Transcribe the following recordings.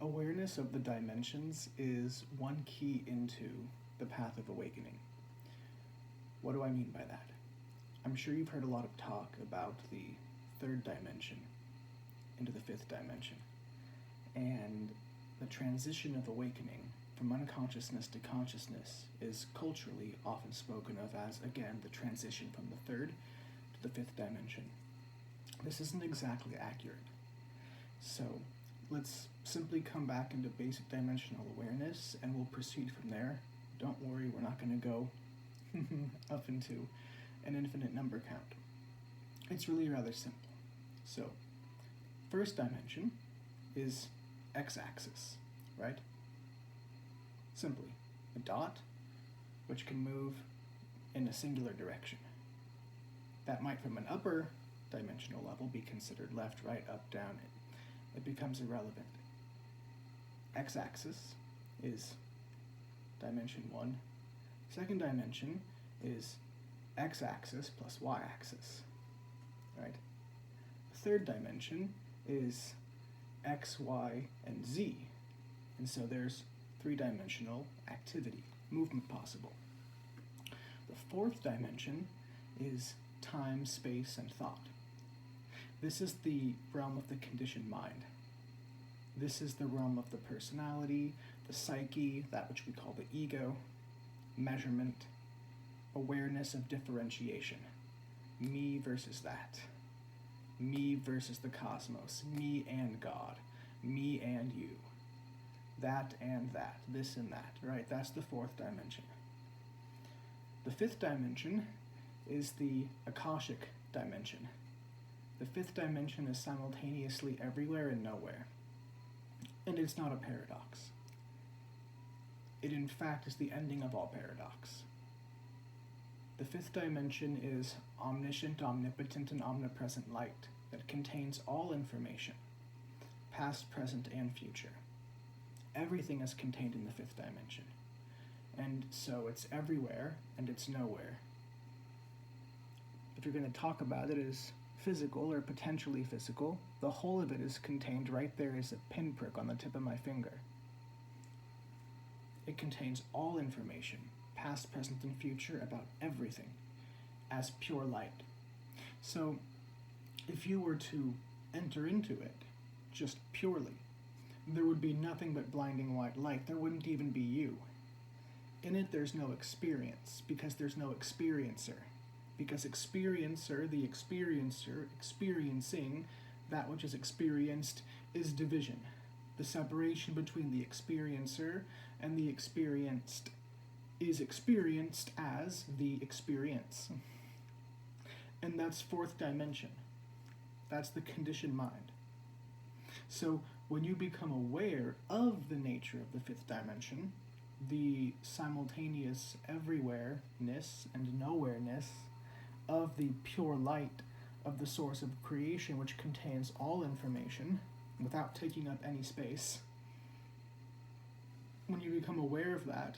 Awareness of the dimensions is one key into the path of awakening. What do I mean by that? I'm sure you've heard a lot of talk about the third dimension into the fifth dimension, and the transition of awakening from unconsciousness to consciousness is culturally often spoken of as, again, the transition from the third to the fifth dimension. This isn't exactly accurate. So let's simply come back into basic dimensional awareness and we'll proceed from there. Don't worry, we're not going to go up into an infinite number count. It's really rather simple. So, first dimension is x-axis, right? Simply a dot which can move in a singular direction. That might, from an upper dimensional level, be considered left, right, up, down. It becomes irrelevant. X-axis is dimension 1. Second dimension is x-axis plus y-axis, right? The third dimension is x, y, and z. And so there's three-dimensional activity, movement possible. The fourth dimension is time, space, and thought. This is the realm of the conditioned mind. This is the realm of the personality, the psyche, that which we call the ego, measurement, awareness of differentiation. Me versus that. Me versus the cosmos. Me and God. Me and you. That and that. This and that, right? That's the fourth dimension. The fifth dimension is the Akashic dimension. The fifth dimension is simultaneously everywhere and nowhere. And it's not a paradox. It, in fact, is the ending of all paradox. The fifth dimension is omniscient, omnipotent, and omnipresent light that contains all information, past, present, and future. Everything is contained in the fifth dimension. And so it's everywhere and it's nowhere. If you're going to talk about it as physical or potentially physical, the whole of it is contained right there as a pinprick on the tip of my finger. It contains all information, past, present, and future, about everything, as pure light. So, if you were to enter into it, just purely, there would be nothing but blinding white light. There wouldn't even be you. In it, there's no experience, because there's no experiencer. Because experiencer, the experiencer, experiencing that which is experienced, is division. The separation between the experiencer and the experienced is experienced as the experience. And that's fourth dimension. That's the conditioned mind. So when you become aware of the nature of the fifth dimension, the simultaneous everywhere-ness and nowhere-ness of the pure light of the source of creation, which contains all information without taking up any space, when you become aware of that,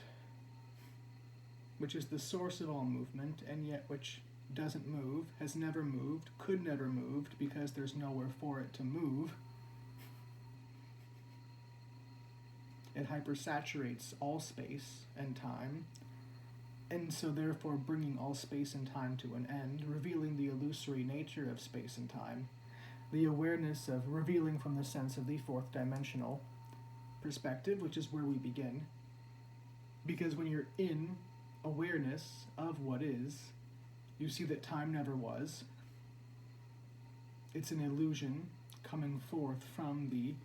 which is the source of all movement, and yet which doesn't move, has never moved, could never move, because there's nowhere for it to move, it hypersaturates all space and time, and so therefore bringing all space and time to an end, revealing the illusory nature of space and time, the awareness of revealing from the sense of the fourth dimensional perspective, which is where we begin. Because when you're in awareness of what is, you see that time never was. It's an illusion coming forth from the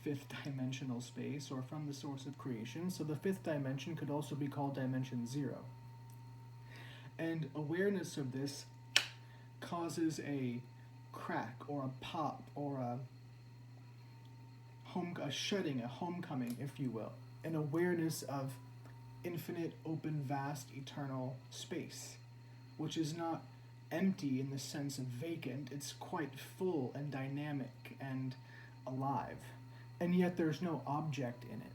fifth dimensional space or from the source of creation. So the fifth dimension could also be called dimension 0. And awareness of this causes a crack or a pop or a shedding, a homecoming, if you will, an awareness of infinite, open, vast, eternal space, which is not empty in the sense of vacant. It's quite full and dynamic and alive, and yet there's no object in it.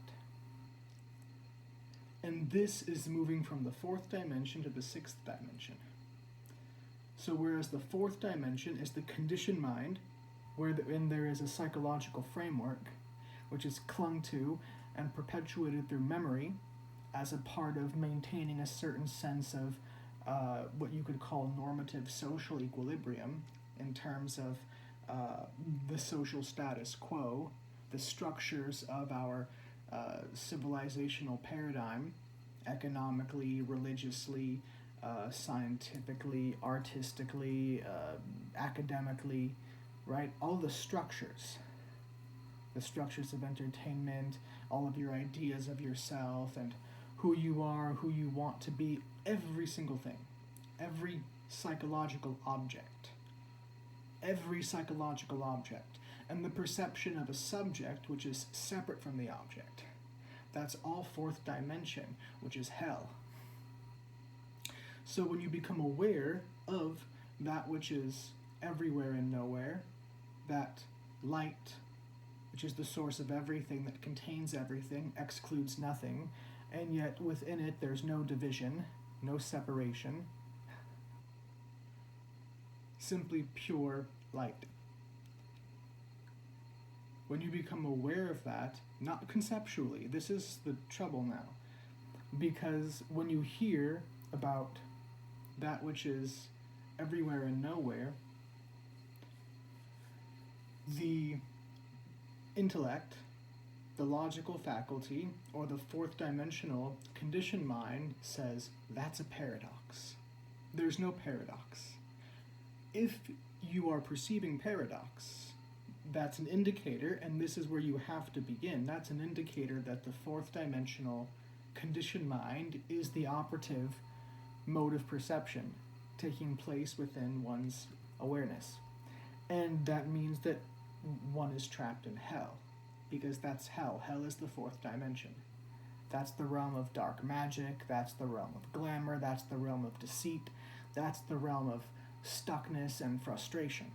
And this is moving from the fourth dimension to the sixth dimension. So whereas the fourth dimension is the conditioned mind, wherein there is a psychological framework, which is clung to and perpetuated through memory as a part of maintaining a certain sense of what you could call normative social equilibrium in terms of the social status quo, the structures of our civilizational paradigm, economically, religiously, scientifically, artistically, academically, right? All the structures of entertainment, all of your ideas of yourself and who you are, who you want to be, every single thing, every psychological object, and the perception of a subject which is separate from the object. That's all fourth dimension, which is hell. So when you become aware of that which is everywhere and nowhere, that light, which is the source of everything, that contains everything, excludes nothing, and yet within it there's no division, no separation, simply pure light. When you become aware of that, not conceptually, this is the trouble now, because when you hear about that which is everywhere and nowhere, the intellect, the logical faculty, or the fourth dimensional conditioned mind says that's a paradox. There's no paradox. If you are perceiving paradox, that's an indicator, and this is where you have to begin, that's an indicator that the fourth dimensional conditioned mind is the operative mode of perception taking place within one's awareness. And that means that one is trapped in hell, because that's hell. Hell is the fourth dimension. That's the realm of dark magic, that's the realm of glamour, that's the realm of deceit, that's the realm of stuckness and frustration.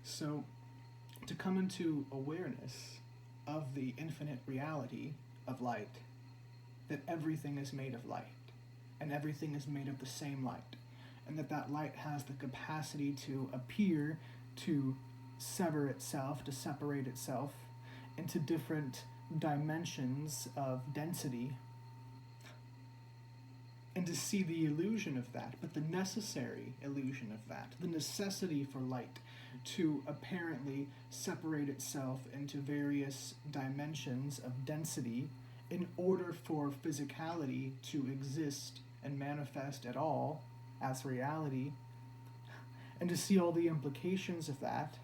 So, to come into awareness of the infinite reality of light, that everything is made of light, and everything is made of the same light, and that light has the capacity to appear, to sever itself, to separate itself into different dimensions of density, and to see the illusion of that, but the necessary illusion of that, the necessity for light to apparently separate itself into various dimensions of density in order for physicality to exist and manifest at all as reality, and to see all the implications of that,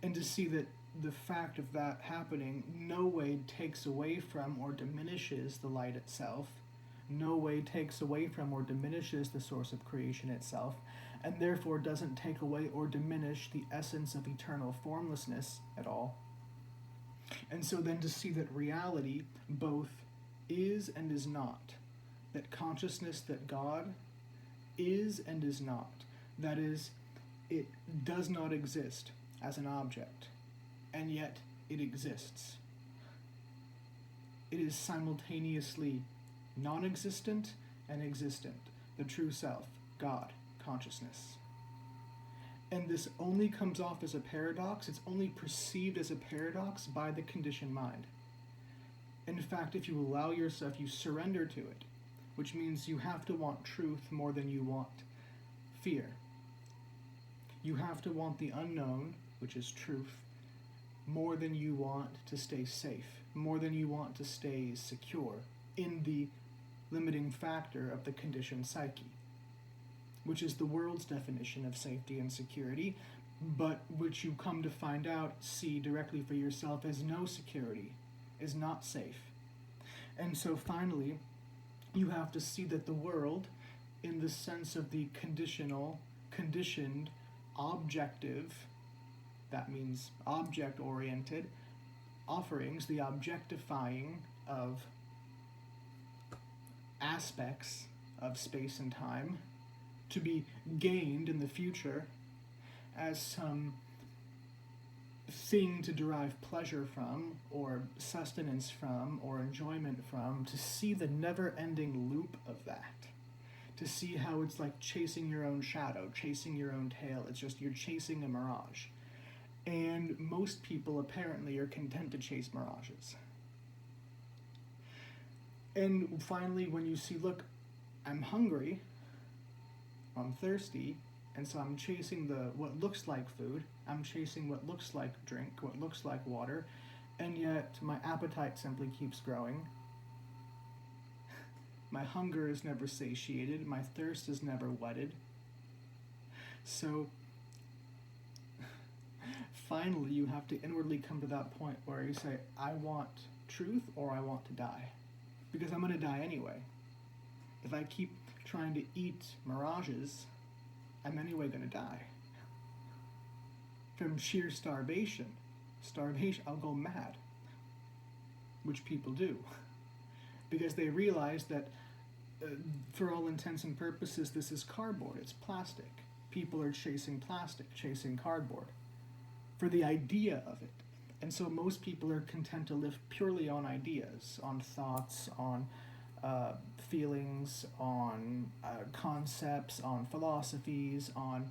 and to see that the fact of that happening no way takes away from or diminishes the light itself, no way takes away from or diminishes the source of creation itself, and therefore doesn't take away or diminish the essence of eternal formlessness at all. And so then to see that reality both is and is not, that consciousness, that God is and is not, that is, it does not exist as an object, and yet it exists. It is simultaneously non-existent and existent, the true self, God, consciousness. And this only comes off as a paradox, it's only perceived as a paradox by the conditioned mind. In fact, if you allow yourself, you surrender to it, which means you have to want truth more than you want fear. You have to want the unknown, which is truth, more than you want to stay safe, more than you want to stay secure in the limiting factor of the conditioned psyche, which is the world's definition of safety and security, but which you come to find out, see directly for yourself as no security, is not safe. And so finally, you have to see that the world, in the sense of the conditional, conditioned, objective, that means object-oriented, offerings, the objectifying of aspects of space and time, to be gained in the future as some thing to derive pleasure from, or sustenance from, or enjoyment from, to see the never-ending loop of that, to see how it's like chasing your own shadow, chasing your own tail. It's just you're chasing a mirage. And most people apparently are content to chase mirages. And finally, when you see, look, I'm hungry, I'm thirsty, and so I'm chasing what looks like food, I'm chasing what looks like drink, what looks like water, and yet my appetite simply keeps growing. My hunger is never satiated, my thirst is never whetted. So finally, you have to inwardly come to that point where you say, I want truth or I want to die. Because I'm going to die anyway. If I keep trying to eat mirages, I'm anyway going to die. From sheer starvation, I'll go mad. Which people do. Because they realize that, for all intents and purposes, this is cardboard, it's plastic. People are chasing plastic, chasing cardboard, for the idea of it. And so most people are content to live purely on ideas, on thoughts, on feelings, on concepts, on philosophies, on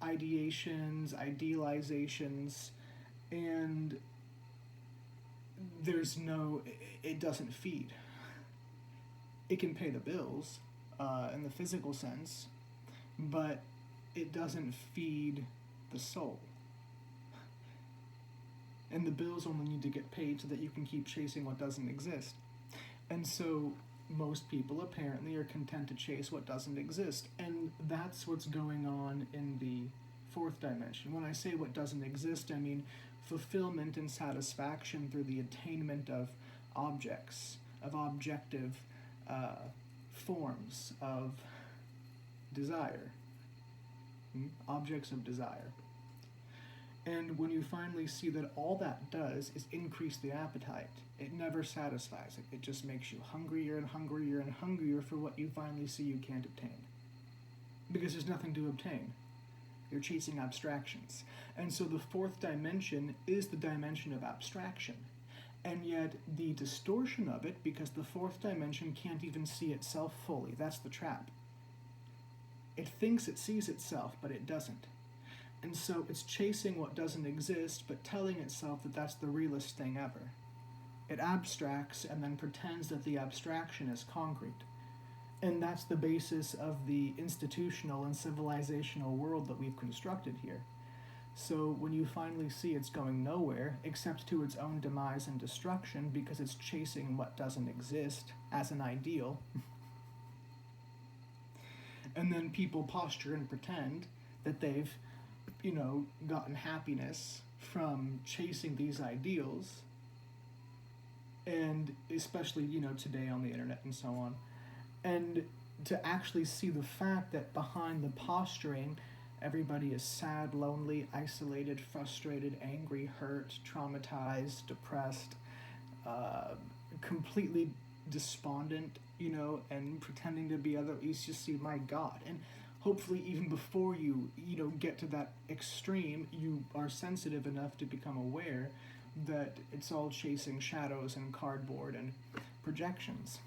ideations, idealizations, and it doesn't feed. It can pay the bills in the physical sense, but it doesn't feed the soul. And the bills only need to get paid so that you can keep chasing what doesn't exist. And so most people apparently are content to chase what doesn't exist. And that's what's going on in the fourth dimension. When I say what doesn't exist, I mean fulfillment and satisfaction through the attainment of objects, of objective forms of desire. Objects of desire. And when you finally see that all that does is increase the appetite, it never satisfies it. It just makes you hungrier and hungrier and hungrier for what you finally see you can't obtain. Because there's nothing to obtain. You're chasing abstractions. And so the fourth dimension is the dimension of abstraction. And yet the distortion of it, because the fourth dimension can't even see itself fully, that's the trap. It thinks it sees itself, but it doesn't. And so it's chasing what doesn't exist, but telling itself that that's the realest thing ever. It abstracts and then pretends that the abstraction is concrete. And that's the basis of the institutional and civilizational world that we've constructed here. So when you finally see it's going nowhere, except to its own demise and destruction, because it's chasing what doesn't exist as an ideal, and then people posture and pretend that they've gotten happiness from chasing these ideals, and especially, today on the internet and so on, and to actually see the fact that behind the posturing, everybody is sad, lonely, isolated, frustrated, angry, hurt, traumatized, depressed, completely despondent, and pretending to be other, you just see, my God. And hopefully even before you get to that extreme, you are sensitive enough to become aware that it's all chasing shadows and cardboard and projections.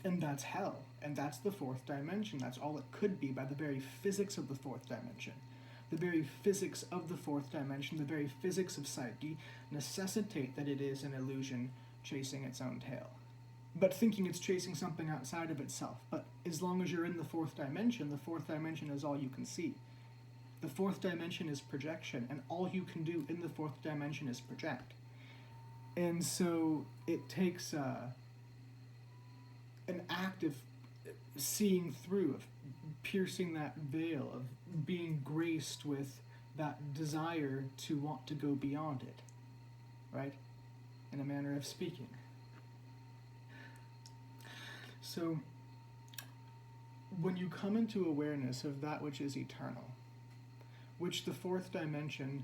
And that's hell. And that's the fourth dimension. That's all it could be by the very physics of the fourth dimension. The very physics of the fourth dimension, the very physics of psyche, necessitate that it is an illusion chasing its own tail. But thinking it's chasing something outside of itself. But as long as you're in the fourth dimension is all you can see. The fourth dimension is projection, and all you can do in the fourth dimension is project. And so it takes an act of seeing through, of piercing that veil, of being graced with that desire to want to go beyond it, right? In a manner of speaking. So, when you come into awareness of that which is eternal, which the fourth dimension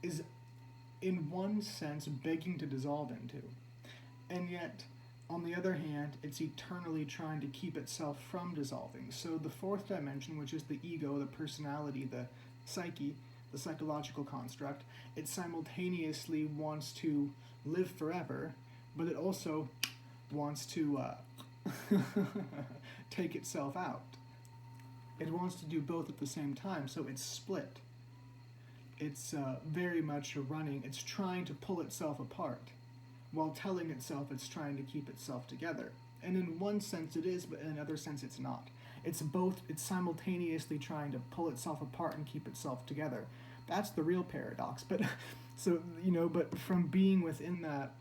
is in one sense begging to dissolve into, and yet on the other hand, it's eternally trying to keep itself from dissolving. So the fourth dimension, which is the ego, the personality, the psyche, the psychological construct, it simultaneously wants to live forever, but it also wants to take itself out. It wants to do both at the same time, so it's split. It's very much running, it's trying to pull itself apart, while telling itself it's trying to keep itself together. And in one sense it is, but in another sense it's not. It's both, it's simultaneously trying to pull itself apart and keep itself together. That's the real paradox. But so, but from being within that,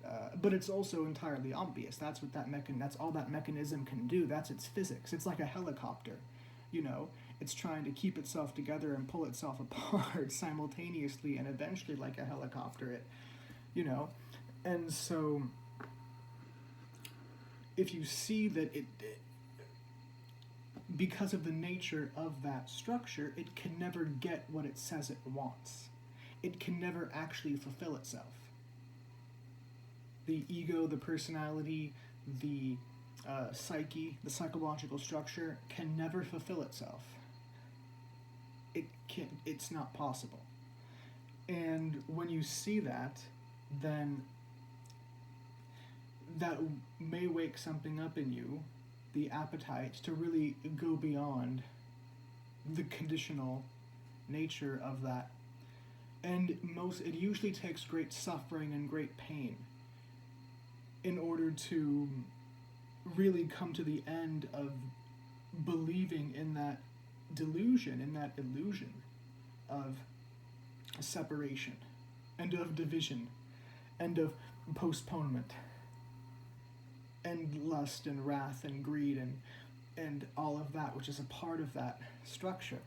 but it's also entirely obvious. That's what that's all that mechanism can do. That's its physics. It's like a helicopter, it's trying to keep itself together and pull itself apart simultaneously, and eventually, like a helicopter, and so if you see that because of the nature of that structure, it can never get what it says it wants. It can never actually fulfill itself. The ego, the personality, the psyche, the psychological structure can never fulfill itself. It's not possible. And when you see that, then that may wake something up in you, the appetite to really go beyond the conditional nature of that. And it usually takes great suffering and great pain in order to really come to the end of believing in that delusion, in that illusion of separation and of division and of postponement and lust and wrath and greed and all of that, which is a part of that structure.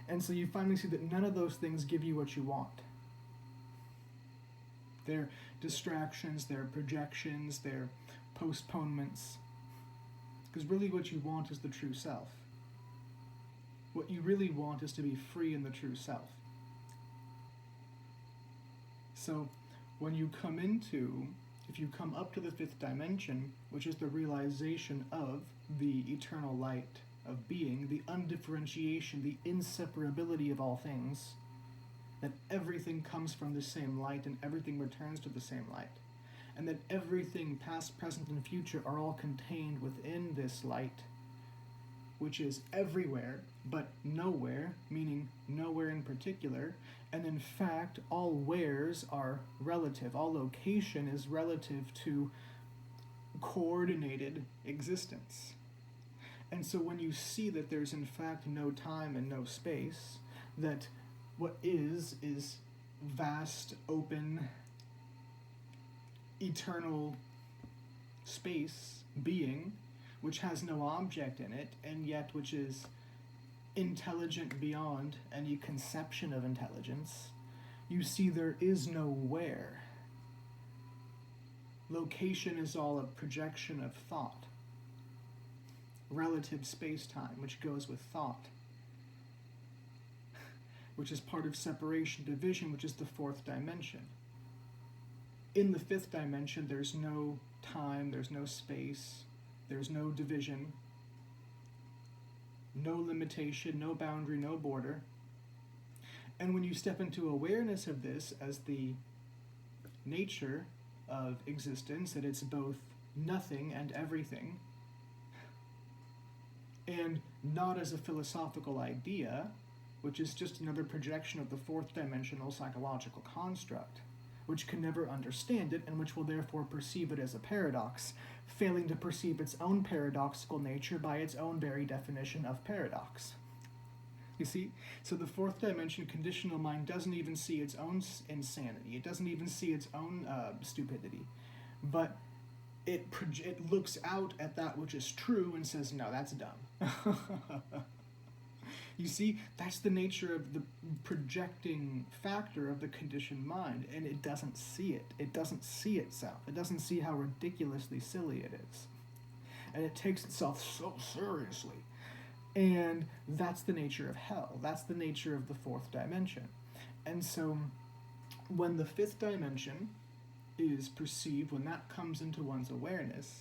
And so you finally see that none of those things give you what you want. They're distractions, they're projections, they're postponements. Because really what you want is the true self. What you really want is to be free in the true self. So when you if you come up to the fifth dimension, which is the realization of the eternal light of being, the undifferentiation, the inseparability of all things, that everything comes from the same light and everything returns to the same light, and that everything past, present, and future are all contained within this light, which is everywhere but nowhere, meaning nowhere in particular, and in fact all wheres are relative. All location is relative to coordinated existence. And so when you see that there's in fact no time and no space, that what is vast, open, eternal space, being, which has no object in it, and yet which is intelligent beyond any conception of intelligence, you see there is no where. Location is all a projection of thought. Relative space-time, which goes with thought, which is part of separation, division, which is the fourth dimension. In the fifth dimension, there's no time, there's no space, there's no division, no limitation, no boundary, no border. And when you step into awareness of this as the nature of existence, that it's both nothing and everything, and not as a philosophical idea, which is just another projection of the fourth dimensional psychological construct, which can never understand it and which will therefore perceive it as a paradox, failing to perceive its own paradoxical nature by its own very definition of paradox. You see? So the fourth dimension conditional mind doesn't even see its own insanity. It doesn't even see its own stupidity. But it looks out at that which is true and says, no, that's dumb. You see, that's the nature of the projecting factor of the conditioned mind, and it doesn't see it. It doesn't see itself. It doesn't see how ridiculously silly it is. And it takes itself so seriously. And that's the nature of hell. That's the nature of the fourth dimension. And so when the fifth dimension is perceived, when that comes into one's awareness,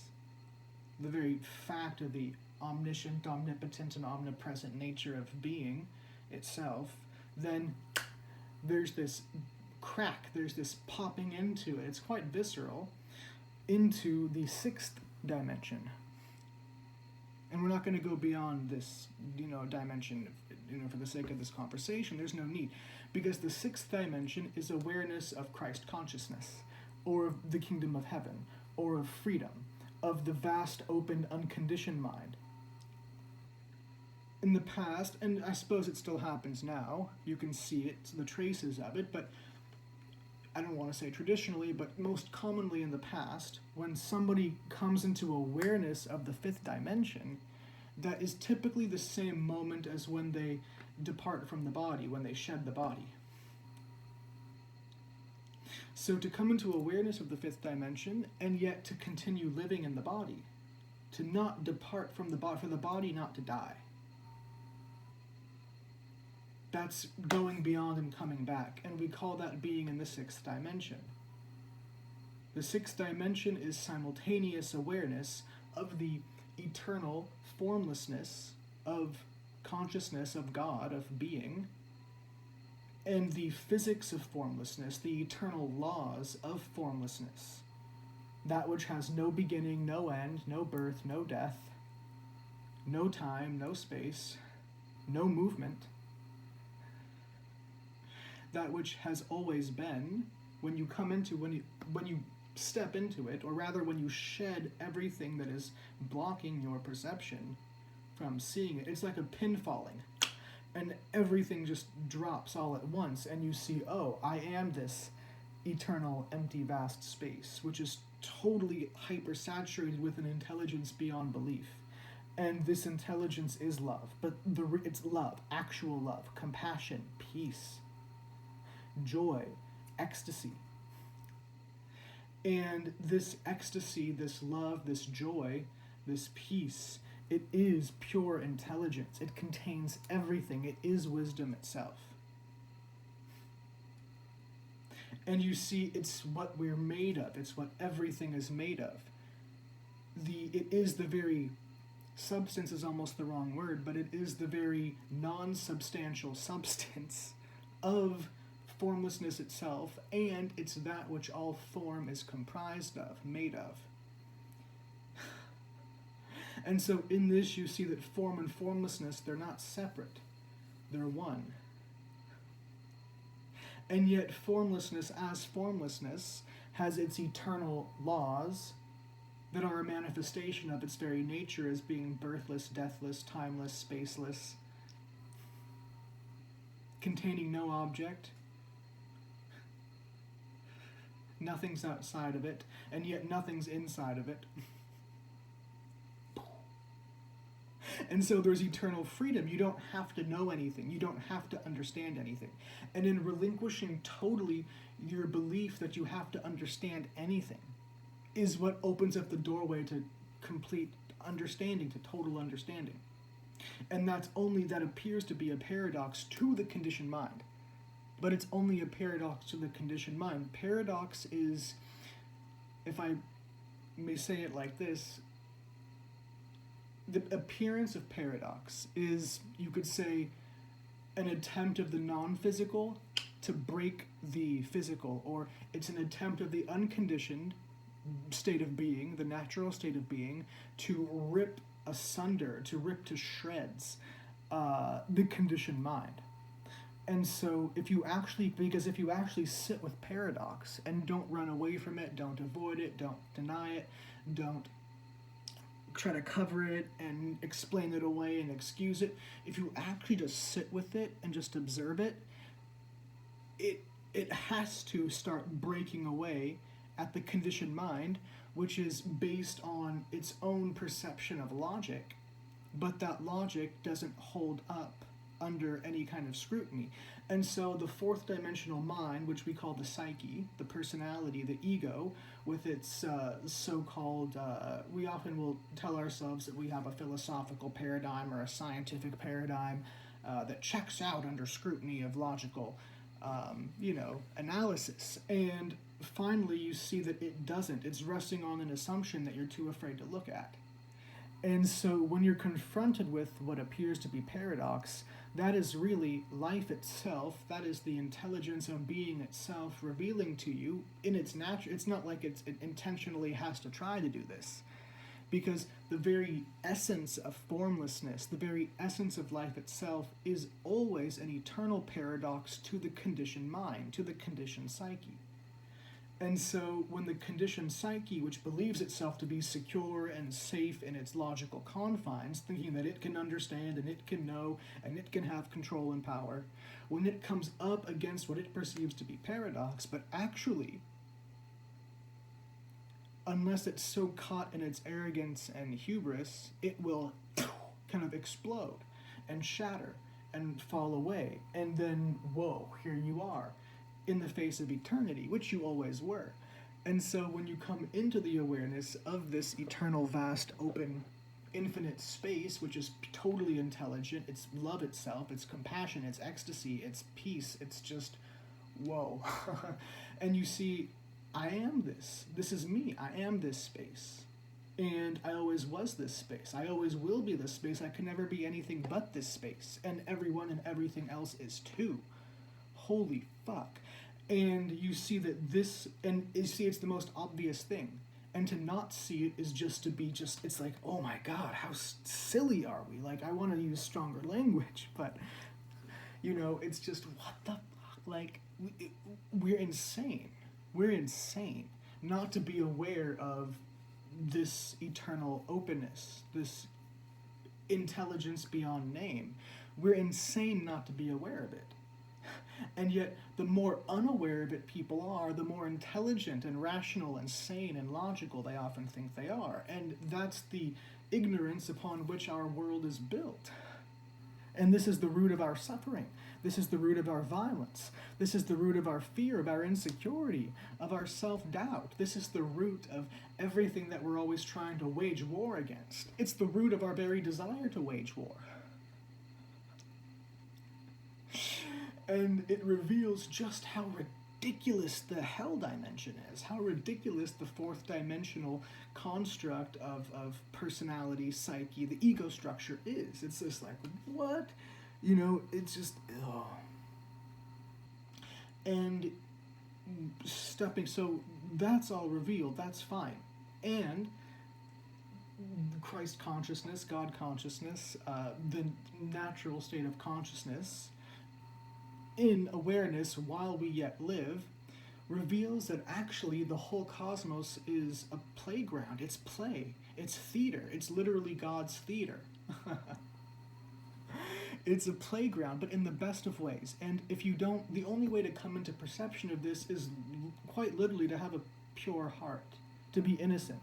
the very fact of the omniscient, omnipotent, and omnipresent nature of being itself, then there's this crack, there's this popping into it, it's quite visceral, into the sixth dimension. And we're not going to go beyond this, dimension, for the sake of this conversation. There's no need. Because the sixth dimension is awareness of Christ consciousness, or of the kingdom of heaven, or of freedom, of the vast, open, unconditioned mind. In the past, and I suppose it still happens now, you can see it, the traces of it, but I don't want to say traditionally, but most commonly in the past, when somebody comes into awareness of the fifth dimension, that is typically the same moment as when they depart from the body, when they shed the body. So to come into awareness of the fifth dimension, and yet to continue living in the body, to not depart from the body, for the body not to die. That's going beyond and coming back, and we call that being in the sixth dimension. The sixth dimension is simultaneous awareness of the eternal formlessness of consciousness of God, of being, and the physics of formlessness, the eternal laws of formlessness. That which has no beginning, no end, no birth, no death, no time, no space, no movement. That which has always been, when you step into it, or rather when you shed everything that is blocking your perception from seeing it, it's like a pin falling, and everything just drops all at once, and you see, oh, I am this eternal, empty, vast space, which is totally hypersaturated with an intelligence beyond belief. And this intelligence is love, but it's love, actual love, compassion, peace, joy, ecstasy. And this ecstasy, this love, this joy, this peace, it is pure intelligence. It contains everything. It is wisdom itself. And you see, it's what we're made of. It's what everything is made of. It is the very, substance is almost the wrong word, but it is the very non-substantial substance of formlessness itself, and it's that which all form is comprised of, made of. And so in this you see that form and formlessness, they're not separate, they're one. And yet formlessness as formlessness has its eternal laws that are a manifestation of its very nature as being birthless, deathless, timeless, spaceless, containing no object. Nothing's outside of it, and yet nothing's inside of it. And so there's eternal freedom. You don't have to know anything. You don't have to understand anything. And in relinquishing totally your belief that you have to understand anything is what opens up the doorway to complete understanding, to total understanding. And that appears to be a paradox to the conditioned mind. But it's only a paradox to the conditioned mind. Paradox is, if I may say it like this, the appearance of paradox is, you could say, an attempt of the non-physical to break the physical, or it's an attempt of the unconditioned state of being, the natural state of being, to rip asunder, to rip to shreds the conditioned mind. And so if you actually sit with paradox and don't run away from it, don't avoid it, don't deny it, don't try to cover it and explain it away and excuse it, if you actually just sit with it and just observe it, it has to start breaking away at the conditioned mind, which is based on its own perception of logic, but that logic doesn't hold up under any kind of scrutiny. And so the fourth dimensional mind, which we call the psyche, the personality, the ego, with its so-called, we often will tell ourselves that we have a philosophical paradigm or a scientific paradigm that checks out under scrutiny of logical, analysis. And finally you see that it doesn't. It's resting on an assumption that you're too afraid to look at. And so when you're confronted with what appears to be paradox, that is really life itself. That is the intelligence of being itself revealing to you in its nature. It's not like it intentionally has to try to do this, Because the very essence of formlessness, the very essence of life itself, is always an eternal paradox to the conditioned mind, to the conditioned psyche. And so when the conditioned psyche, which believes itself to be secure and safe in its logical confines, thinking that it can understand and it can know and it can have control and power, when it comes up against what it perceives to be paradox, but actually, unless it's so caught in its arrogance and hubris, it will kind of explode and shatter and fall away. And then, whoa, here you are in the face of eternity, which you always were. And so when you come into the awareness of this eternal, vast, open, infinite space, which is totally intelligent, it's love itself, it's compassion, it's ecstasy, it's peace, it's just, whoa. And you see, I am this. This is me. I am this space. And I always was this space. I always will be this space. I can never be anything but this space. And everyone and everything else is too. Holy fuck. And you see that this, and you see it's the most obvious thing. And to not see it is just to be just, it's like, oh my God, how silly are we? Like, I want to use stronger language, but, you know, it's just, what the fuck? Like, we're insane. We're insane not to be aware of this eternal openness, this intelligence beyond name. We're insane not to be aware of it. And yet, the more unaware of it people are, the more intelligent and rational and sane and logical they often think they are. And that's the ignorance upon which our world is built. And this is the root of our suffering. This is the root of our violence. This is the root of our fear, of our insecurity, of our self-doubt. This is the root of everything that we're always trying to wage war against. It's the root of our very desire to wage war. And it reveals just how ridiculous the hell dimension is, how ridiculous the fourth dimensional construct of personality, psyche, the ego structure is. It's just like, what? You know, it's just, ugh. And stepping, so that's all revealed, that's fine. And Christ consciousness, God consciousness, the natural state of consciousness, in awareness while we yet live, reveals that actually the whole cosmos is a playground. It's play. It's theater. It's literally God's theater. It's a playground, but in the best of ways. And if you don't, the only way to come into perception of this is quite literally to have a pure heart, to be innocent,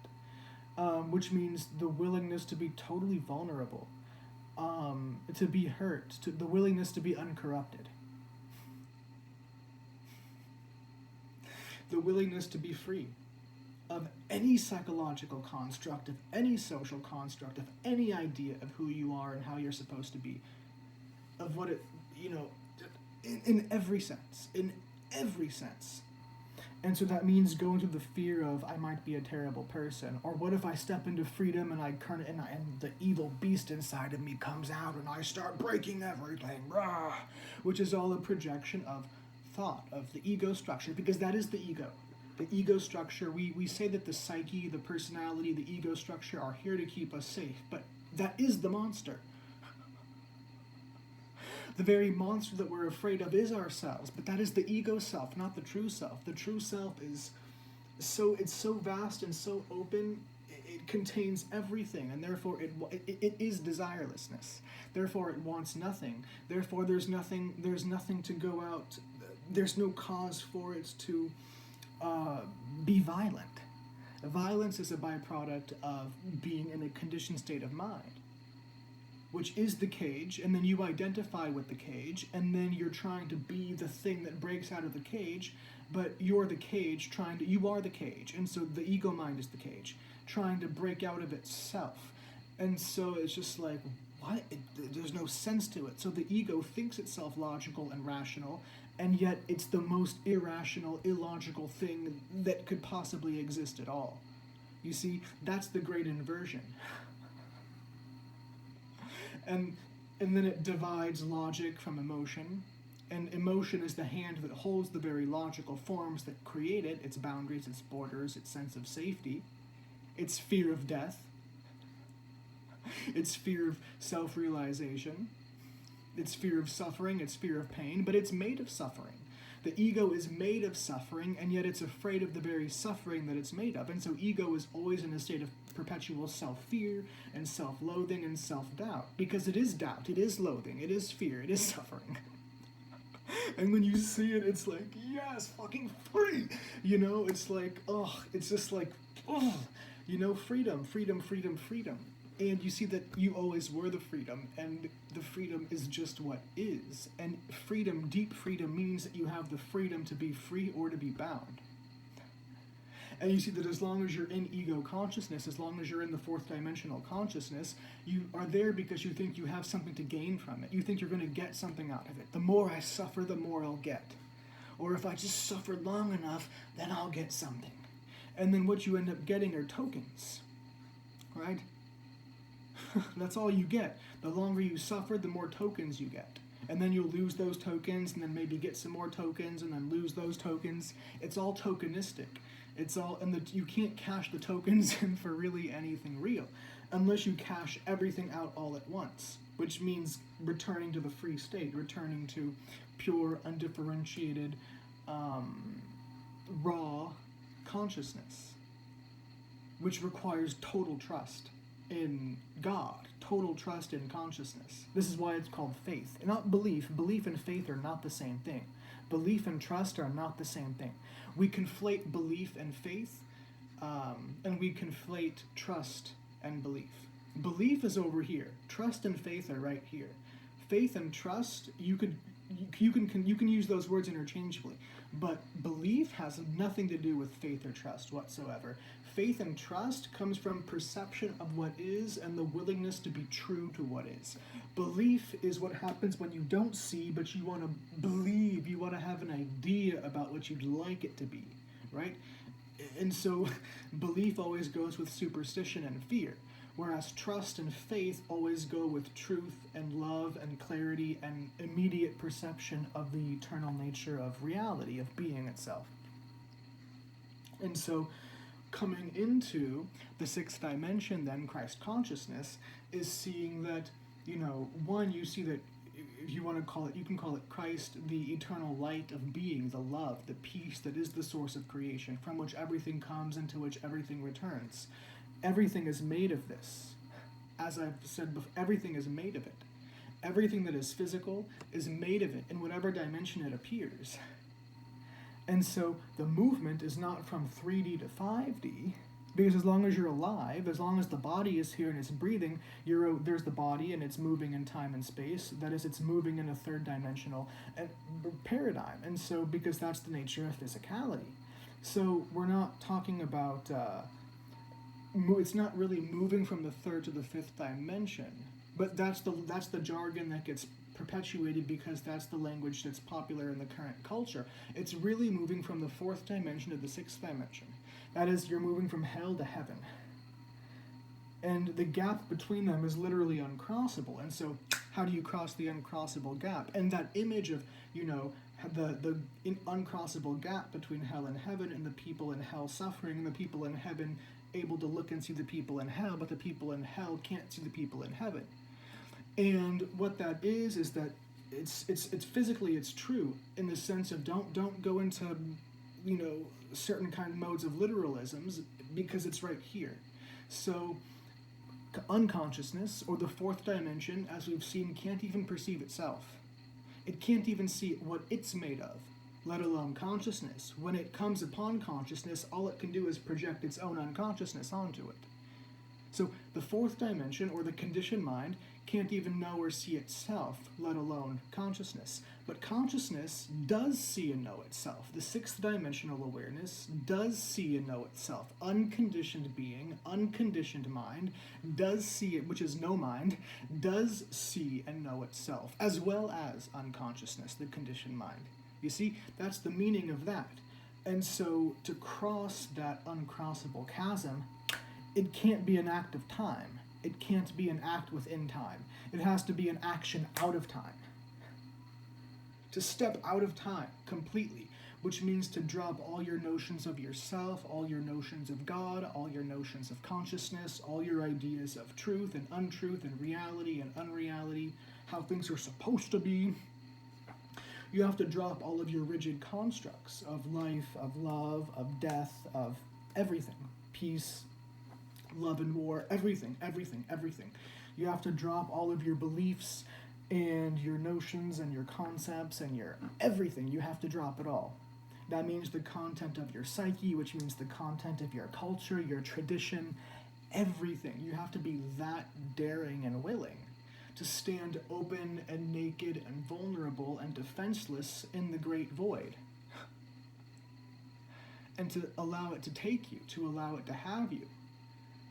which means the willingness to be totally vulnerable, to be hurt, the willingness to be uncorrupted. The willingness to be free of any psychological construct, of any social construct, of any idea of who you are and how you're supposed to be, of what it, you know, in every sense, And so that means going through the fear of, I might be a terrible person, or what if I step into freedom and and the evil beast inside of me comes out and I start breaking everything, rah, which is all a projection of thought, of the ego structure, because that is the ego. The ego structure, we say that the psyche, the personality, the ego structure are here to keep us safe, but that is the monster. The very monster that we're afraid of is ourselves, but that is the ego self, not the true self. The true self is it's so vast and so open, it contains everything, and therefore it is desirelessness. Therefore it wants nothing. Therefore there's nothing to go out. There's no cause for it to be violent. Violence is a byproduct of being in a conditioned state of mind, which is the cage, and then you identify with the cage, and then you're trying to be the thing that breaks out of the cage, but you're the cage you are the cage, and so the ego mind is the cage, trying to break out of itself. And so it's just like, what? There's no sense to it. So the ego thinks itself logical and rational, and yet it's the most irrational, illogical thing that could possibly exist at all. You see, that's the great inversion. And then it divides logic from emotion, and emotion is the hand that holds the very logical forms that create it, its boundaries, its borders, its sense of safety, its fear of death, It's fear of self-realization. It's fear of suffering, it's fear of pain, but it's made of suffering. The ego is made of suffering, and yet it's afraid of the very suffering that it's made of. And so ego is always in a state of perpetual self-fear and self-loathing and self-doubt. Because it is doubt, it is loathing, it is fear, it is suffering. And when you see it, it's like, yes, fucking free! You know, it's like, oh, it's just like, oh, you know, freedom, freedom, freedom, freedom. And you see that you always were the freedom, and the freedom is just what is. And freedom, deep freedom, means that you have the freedom to be free or to be bound. And you see that as long as you're in ego consciousness, as long as you're in the fourth dimensional consciousness, you are there because you think you have something to gain from it. You think you're going to get something out of it. The more I suffer, the more I'll get. Or if I just suffer long enough, then I'll get something. And then what you end up getting are tokens, right? That's all you get. The longer you suffer, the more tokens you get. And then you'll lose those tokens, and then maybe get some more tokens, and then lose those tokens. It's all tokenistic. It's all, and you can't cash the tokens in for really anything real, unless you cash everything out all at once, which means returning to the free state, returning to pure, undifferentiated, raw consciousness, which requires total trust in God, total trust in consciousness. This is why it's called faith, and not belief. Belief and faith are not the same thing. Belief and trust are not the same thing. We conflate belief and faith, and we conflate trust and belief. Belief is over here. Trust and faith are right here. Faith and trust, you can use those words interchangeably, but belief has nothing to do with faith or trust whatsoever. Faith and trust comes from perception of what is and the willingness to be true to what is. Belief is what happens when you don't see, but you want to believe, you want to have an idea about what you'd like it to be, right? And so belief always goes with superstition and fear, whereas trust and faith always go with truth and love and clarity and immediate perception of the eternal nature of reality, of being itself. And so coming into the sixth dimension, then, Christ consciousness, is seeing that, you know, one, you see that, if you want to call it, you can call it Christ, the eternal light of being, the love, the peace that is the source of creation, from which everything comes and to which everything returns. Everything is made of this. As I've said before, everything is made of it. Everything that is physical is made of it in whatever dimension it appears. And so the movement is not from 3D to 5D, because as long as you're alive, as long as the body is here and it's breathing, there's the body and it's moving in time and space. That is, it's moving in a third dimensional paradigm. And so, because that's the nature of physicality. So we're not talking about, it's not really moving from the third to the fifth dimension, but that's the jargon that gets perpetuated because that's the language that's popular in the current culture. It's really moving from the fourth dimension to the sixth dimension. That is, you're moving from hell to heaven. And the gap between them is literally uncrossable. And so how do you cross the uncrossable gap? And that image of, you know, the uncrossable gap between hell and heaven, and the people in hell suffering, and the people in heaven able to look and see the people in hell, but the people in hell can't see the people in heaven. And what that is that it's physically it's true in the sense of don't go into, you know, certain kind of modes of literalisms, because it's right here. So unconsciousness, or the fourth dimension, as we've seen, can't even perceive itself. It can't even see what it's made of, let alone consciousness. When it comes upon consciousness, all it can do is project its own unconsciousness onto it. So the fourth dimension, or the conditioned mind, can't even know or see itself, let alone consciousness. But consciousness does see and know itself. The sixth dimensional awareness does see and know itself. Unconditioned being, unconditioned mind, does see it, which is no mind, does see and know itself, as well as unconsciousness, the conditioned mind. You see, that's the meaning of that. And so to cross that uncrossable chasm, it can't be an act of time. It can't be an act within time. It has to be an action out of time. To step out of time completely, which means to drop all your notions of yourself, all your notions of God, all your notions of consciousness, all your ideas of truth and untruth and reality and unreality, how things are supposed to be. You have to drop all of your rigid constructs of life, of love, of death, of everything. Peace, love and war, everything, everything, everything. You have to drop all of your beliefs and your notions and your concepts and your everything. You have to drop it all. That means the content of your psyche, which means the content of your culture, your tradition, everything. You have to be that daring and willing to stand open and naked and vulnerable and defenseless in the great void. And to allow it to take you, to allow it to have you.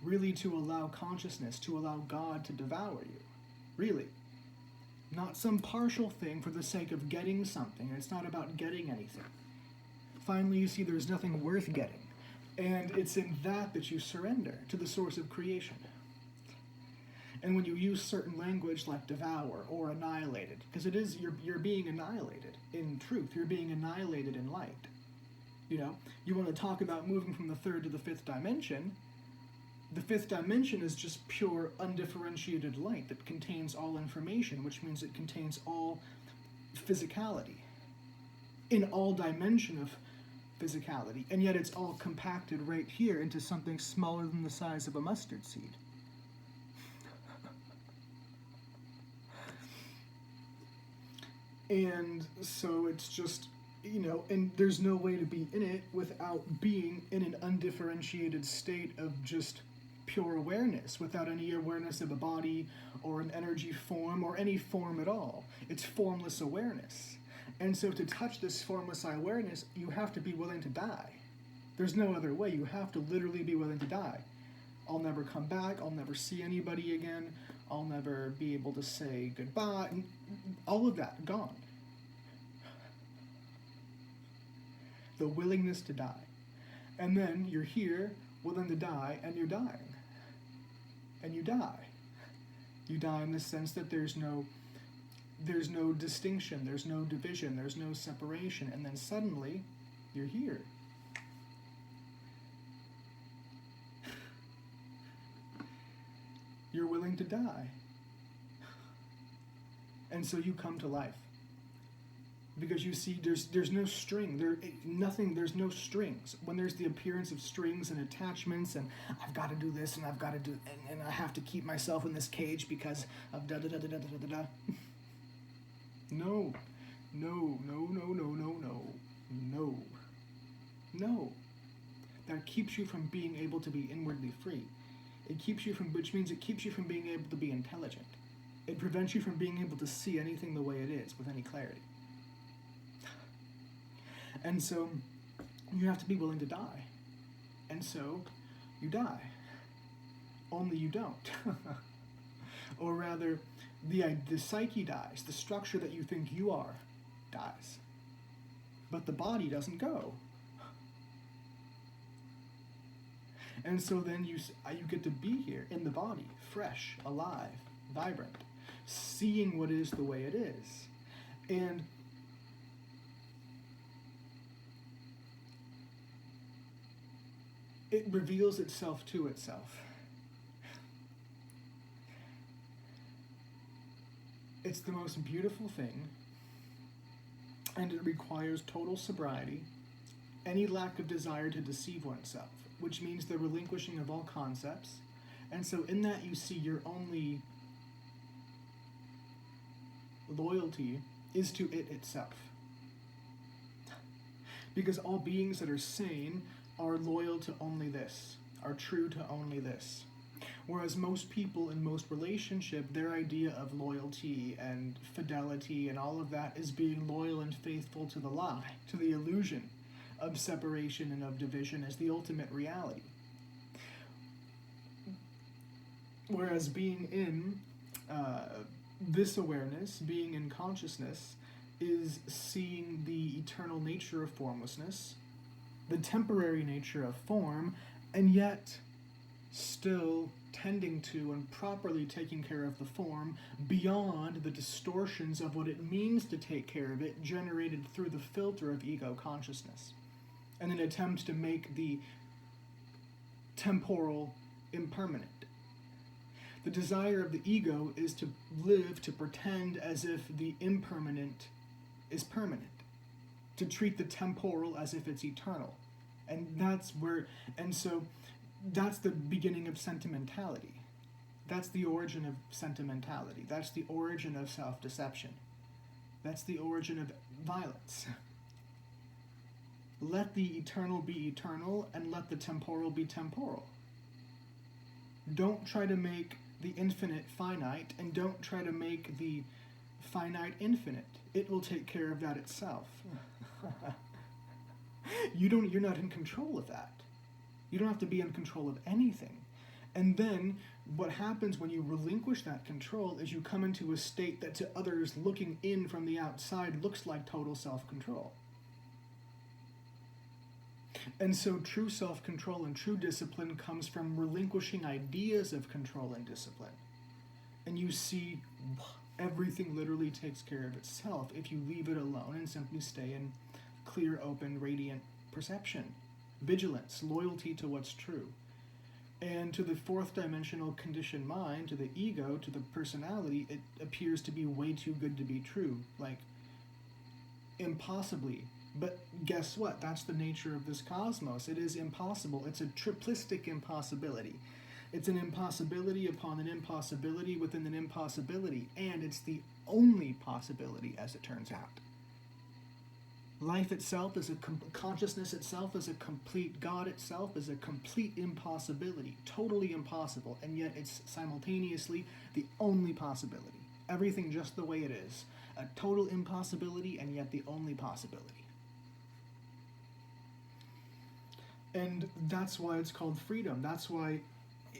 Really to allow consciousness, to allow God to devour you. Really. Not some partial thing for the sake of getting something. It's not about getting anything. Finally, you see there's nothing worth getting. And it's in that you surrender to the source of creation. And when you use certain language like devour or annihilated, because it is, you're being annihilated in truth. You're being annihilated in light. You know, you want to talk about moving from the third to the fifth dimension. The fifth dimension is just pure, undifferentiated light that contains all information, which means it contains all physicality, in all dimension of physicality, and yet it's all compacted right here into something smaller than the size of a mustard seed. And so it's just, you know, and there's no way to be in it without being in an undifferentiated state of just pure awareness, without any awareness of a body or an energy form or any form at all. It's formless awareness. And so to touch this formless awareness, you have to be willing to die. There's no other way. You have to literally be willing to die. I'll never come back. I'll never see anybody again. I'll never be able to say goodbye. All of that, gone. The willingness to die. And then you're here, willing to die, and you're dying. And you die. You die in the sense that there's no distinction, there's no division, there's no separation, and then suddenly, you're here. You're willing to die. And so you come to life. Because you see, there's no string, there's no strings. When there's the appearance of strings and attachments, and I've got to do this, and I've got to do, and I have to keep myself in this cage because of da-da-da-da-da-da-da-da. No. That keeps you from being able to be inwardly free. Which means it keeps you from being able to be intelligent. It prevents you from being able to see anything the way it is with any clarity. And so you have to be willing to die. And so you die. Only you don't. Or rather, the psyche dies. The structure that you think you are dies. But the body doesn't go. And so then you get to be here in the body, fresh, alive, vibrant, seeing what is the way it is. And it reveals itself to itself. It's the most beautiful thing, and it requires total sobriety, any lack of desire to deceive oneself, which means the relinquishing of all concepts. And so in that you see your only loyalty is to it itself. Because all beings that are sane are loyal to only this, are true to only this. Whereas most people in most relationship, their idea of loyalty and fidelity and all of that is being loyal and faithful to the lie, to the illusion of separation and of division as the ultimate reality. Whereas being in this awareness, being in consciousness, is seeing the eternal nature of formlessness, the temporary nature of form, and yet still tending to and properly taking care of the form beyond the distortions of what it means to take care of it generated through the filter of ego consciousness, and an attempt to make the temporal impermanent. The desire of the ego is to live, to pretend as if the impermanent is permanent, to treat the temporal as if it's eternal. And so that's the beginning of sentimentality. That's the origin of sentimentality. That's the origin of self-deception. That's the origin of violence. Let the eternal be eternal and let the temporal be temporal. Don't try to make the infinite finite, and don't try to make the finite infinite. It will take care of that itself. You're not in control of that. You don't have to be in control of anything. And then what happens when you relinquish that control is you come into a state that to others looking in from the outside looks like total self-control. And so true self-control and true discipline comes from relinquishing ideas of control and discipline. And you see everything literally takes care of itself if you leave it alone and simply stay in clear, open, radiant perception, vigilance, loyalty to what's true. And to the fourth dimensional conditioned mind, to the ego, to the personality, it appears to be way too good to be true, like impossibly. But guess what? That's the nature of this cosmos. It is impossible. It's a triplistic impossibility. It's an impossibility upon an impossibility within an impossibility, and it's the only possibility, as it turns out. Life itself is consciousness itself is a complete, God itself is a complete impossibility, totally impossible, and yet it's simultaneously the only possibility. Everything just the way it is. A total impossibility, and yet the only possibility. And that's why it's called freedom. That's why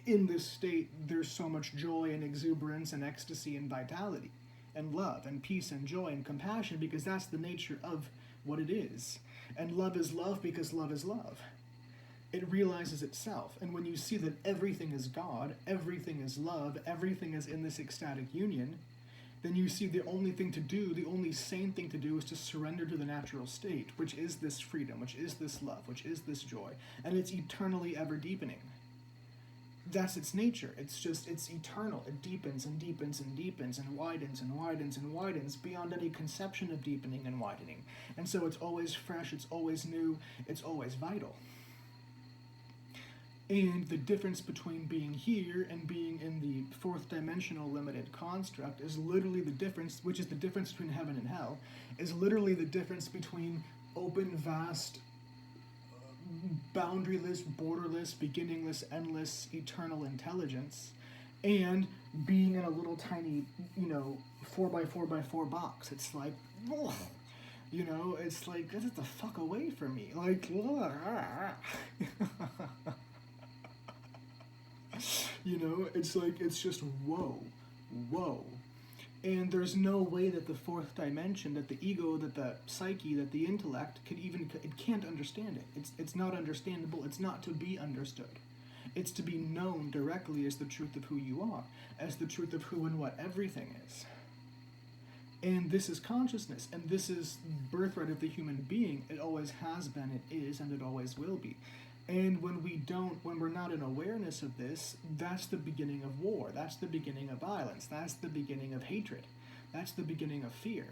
in this state there's so much joy and exuberance and ecstasy and vitality and love and peace and joy and compassion, because that's the nature of what it is. And love is love because love is love. It realizes itself. And when you see that everything is God, everything is love, everything is in this ecstatic union, then you see the only thing to do, the only sane thing to do is to surrender to the natural state, which is this freedom, which is this love, which is this joy. And it's eternally ever deepening. That's its nature. It's eternal. It deepens and deepens and deepens and widens and widens and widens beyond any conception of deepening and widening. And so it's always fresh, it's always new, it's always vital. And the difference between being here and being in the fourth dimensional limited construct is literally the difference, which is the difference between heaven and hell, is literally the difference between open, vast, boundaryless, borderless, beginningless, endless, eternal intelligence, and being in a little tiny, 4x4x4 box. It's like, ugh. It's like, get the fuck away from me. Like, it's like, it's just whoa. And there's no way that the fourth dimension, that the ego, that the psyche, that the intellect it can't understand it. It's not understandable. It's not to be understood. It's to be known directly as the truth of who you are, as the truth of who and what everything is. And this is consciousness, and this is birthright of the human being. It always has been, it is, and it always will be. And when we're not in awareness of this, that's the beginning of war. That's the beginning of violence. That's the beginning of hatred. That's the beginning of fear.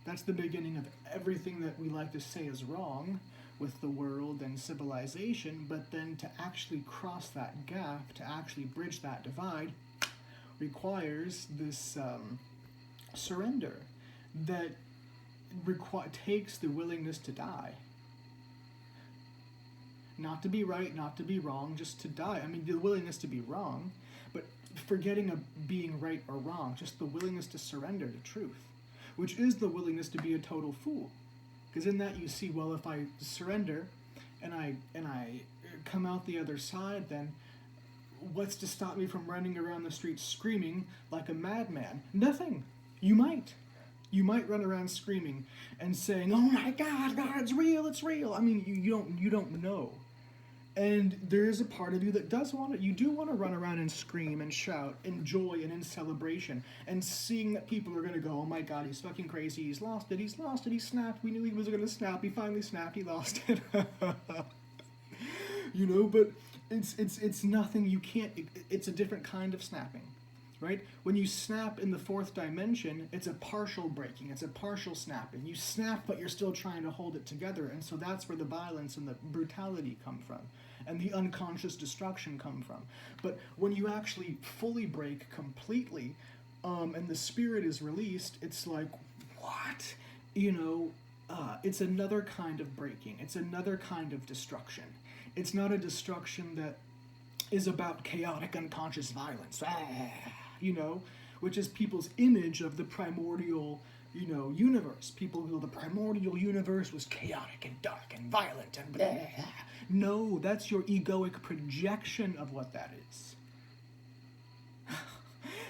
That's the beginning of everything that we like to say is wrong with the world and civilization, but then to actually cross that gap, to actually bridge that divide, requires this surrender that takes the willingness to die. Not to be right, not to be wrong, just to die. I mean, the willingness to be wrong, but forgetting of being right or wrong, just the willingness to surrender to truth, which is the willingness to be a total fool. Because in that you see, well, if I surrender and I come out the other side, then what's to stop me from running around the streets screaming like a madman? Nothing. You might run around screaming and saying, "Oh my God, God's real, it's real." I mean, you don't know. And there is a part of you that does want to, you do want to run around and scream and shout in joy and in celebration. And seeing that people are going to go, oh my god, he's fucking crazy, he's lost it, he snapped, we knew he was going to snap, he finally snapped, he lost it. You know, but it's nothing, you can't, it's a different kind of snapping. Right? When you snap in the fourth dimension, it's a partial breaking, it's a partial snapping. You snap, but you're still trying to hold it together, and so that's where the violence and the brutality come from, and the unconscious destruction come from. But when you actually fully break completely, and the spirit is released, it's like, what? You know, it's another kind of breaking, it's another kind of destruction. It's not a destruction that is about chaotic unconscious violence. You know, which is people's image of the primordial, you know, universe. People who the primordial universe was chaotic and dark and violent and blah. No, that's your egoic projection of what that is.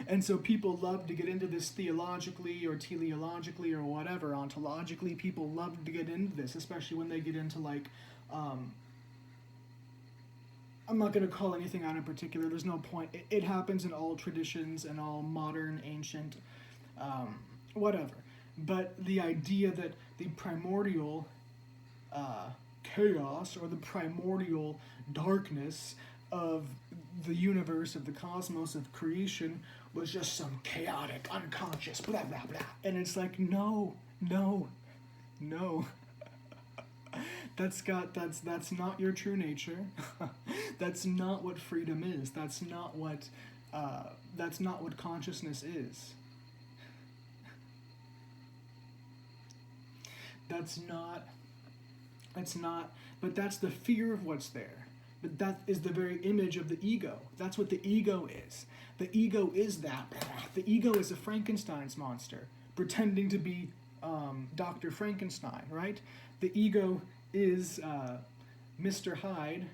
And so people love to get into this theologically or teleologically or whatever, ontologically. People love to get into this, especially when they get into like, I'm not going to call anything out in particular. There's no point. It happens in all traditions and all modern, ancient, whatever. But the idea that the primordial chaos or the primordial darkness of the universe, of the cosmos, of creation, was just some chaotic, unconscious, blah, blah, blah. And it's like, no. That's not your true nature. That's not what freedom is. That's not what consciousness is. But that's the fear of what's there. But that is the very image of the ego. That's what the ego is. The ego is that. The ego is a Frankenstein's monster, pretending to be Dr. Frankenstein, right? The ego is Mr. Hyde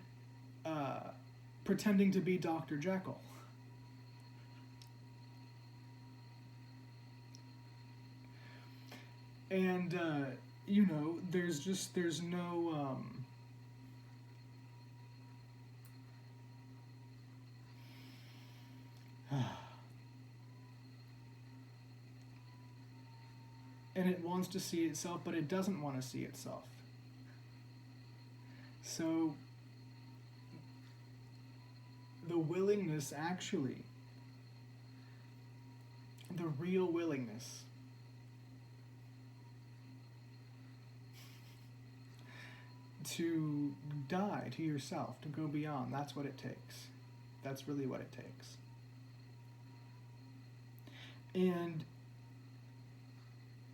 pretending to be Dr. Jekyll. And, you know, there's no... and it wants to see itself, but it doesn't want to see itself. So, the willingness actually, the real willingness to die to yourself, to go beyond, that's what it takes. That's really what it takes. And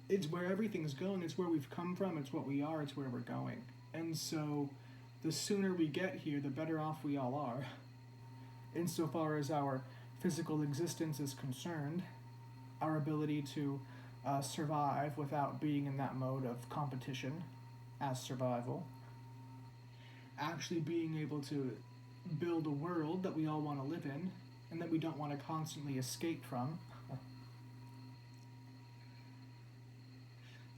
it's where everything's going, it's where we've come from, it's what we are, it's where we're going. And so the sooner we get here, the better off we all are. Insofar as our physical existence is concerned, our ability to survive without being in that mode of competition as survival, actually being able to build a world that we all want to live in and that we don't want to constantly escape from.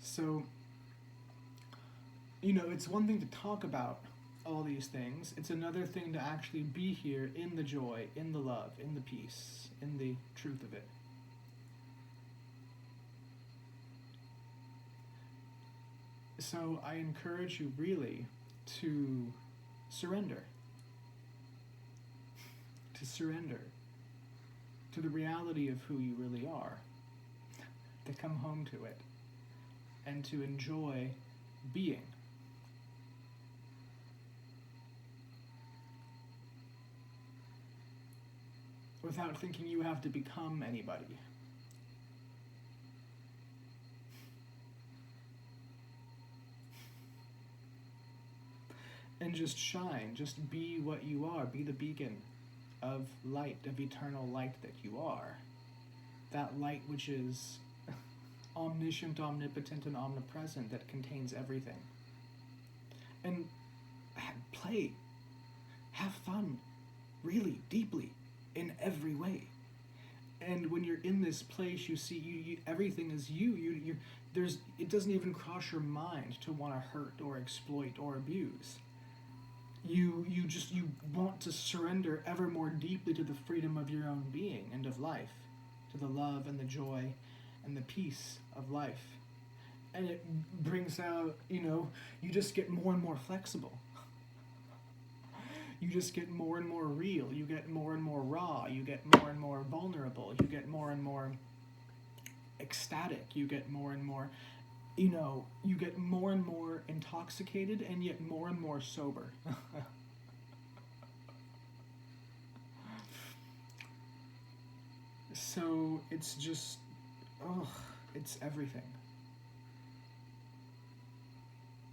So, you know, it's one thing to talk about all these things. It's another thing to actually be here in the joy, in the love, in the peace, in the truth of it. So I encourage you really to surrender. To surrender to the reality of who you really are. To come home to it. And to enjoy being. Without thinking you have to become anybody. And just shine, just be what you are, be the beacon of light, of eternal light that you are. That light which is omniscient, omnipotent, and omnipresent, that contains everything. And play, have fun, really, deeply, in every way. And when you're in this place, you see you everything is you. It doesn't even cross your mind to want to hurt or exploit or abuse. You want to surrender ever more deeply to the freedom of your own being and of life, to the love and the joy and the peace of life. And it brings out, you just get more and more flexible. You just get more and more real. You get more and more raw. You get more and more vulnerable. You get more and more ecstatic. You get more and more, you get more and more intoxicated and yet more and more sober. So it's just, it's everything.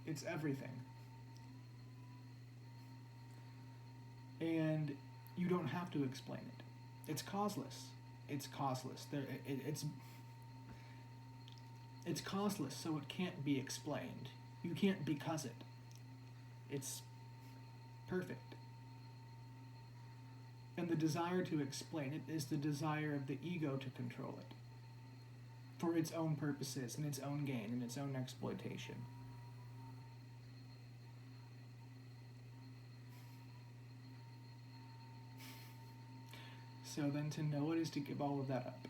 It's everything. And you don't have to explain it. It's causeless. It's causeless. It's causeless, so it can't be explained. You can't because it. It's perfect. And the desire to explain it is the desire of the ego to control it for its own purposes and its own gain and its own exploitation. So then to know it is to give all of that up.